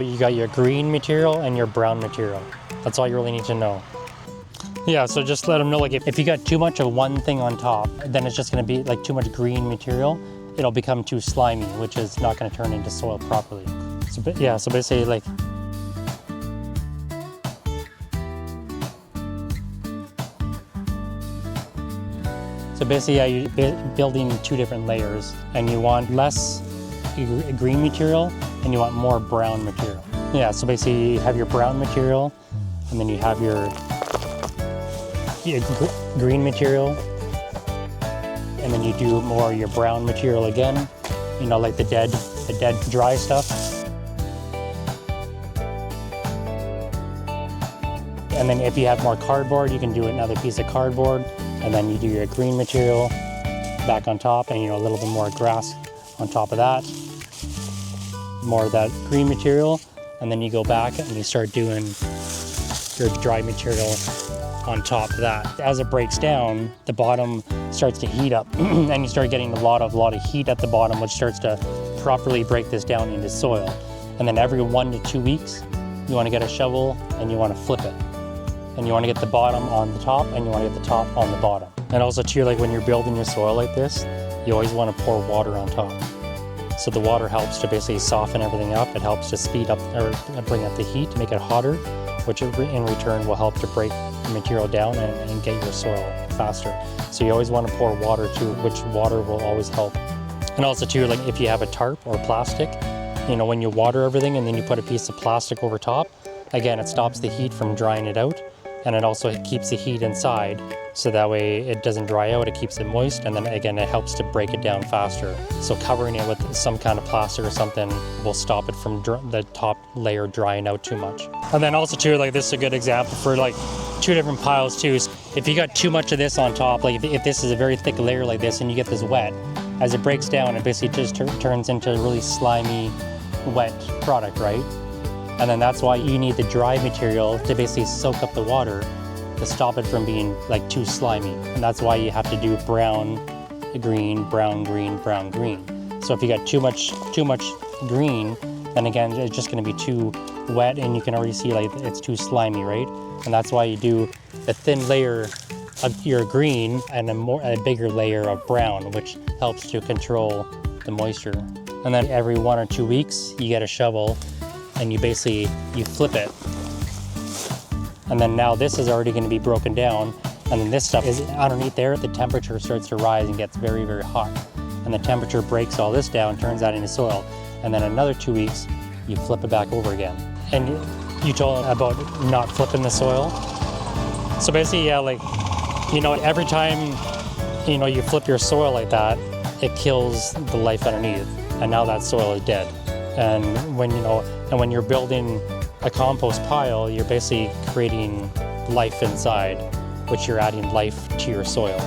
You got your green material and your brown material. That's all you really need to know. Yeah, so just let them know, like if you got too much of one thing on top, then it's just gonna be like too much green material. It'll become too slimy, which is not gonna turn into soil properly. So yeah, so basically like, yeah, you're building two different layers, and you want less green material and you want more brown material. Yeah, so basically you have your brown material, and then you have your green material, and then you do more your brown material again, you know, like the dead dry stuff. And then if you have more cardboard, you can do another piece of cardboard, and then you do your green material back on top, and you know, a little bit more grass on top of that, more of that green material, and then you go back and you start doing your dry material on top of that. As it breaks down, the bottom starts to heat up and you start getting a lot of heat at the bottom, which starts to properly break this down into soil. And then every 1 to 2 weeks, you want to get a shovel and you want to flip it. And you want to get the bottom on the top and you want to get the top on the bottom. And also too, like when you're building your soil like this, you always want to pour water on top. So the water helps to basically soften everything up. It helps to speed up or bring up the heat to make it hotter, which in return will help to break the material down and get your soil faster. So you always want to pour water too, which water will always help. And also too, like if you have a tarp or plastic, you know, when you water everything and then you put a piece of plastic over top, again, it stops the heat from drying it out, and it also keeps the heat inside, so that way it doesn't dry out, it keeps it moist, and then again, it helps to break it down faster. So covering it with some kind of plastic or something will stop it from the top layer drying out too much. And then also too, like this is a good example for like two different piles too. If you got too much of this on top, like if this is a very thick layer like this and you get this wet, as it breaks down, it basically just turns into a really slimy, wet product, right? And then that's why you need the dry material to basically soak up the water to stop it from being like too slimy. And that's why you have to do brown, green, brown, green, brown, green. So if you got too much green, then again, it's just gonna be too wet and you can already see like it's too slimy, right? And that's why you do a thin layer of your green and a bigger layer of brown, which helps to control the moisture. And then every 1 or 2 weeks, you get a shovel and you flip it. And then now this is already going to be broken down, and then this stuff is underneath there, the temperature starts to rise and gets very, very hot. And the temperature breaks all this down, turns that into soil, and then another 2 weeks, you flip it back over again. And you told about not flipping the soil. So basically, yeah, like, you know, every time, you know, you flip your soil like that, it kills the life underneath, and now that soil is dead. And when you're building a compost pile, you're basically creating life inside, which you're adding life to your soil.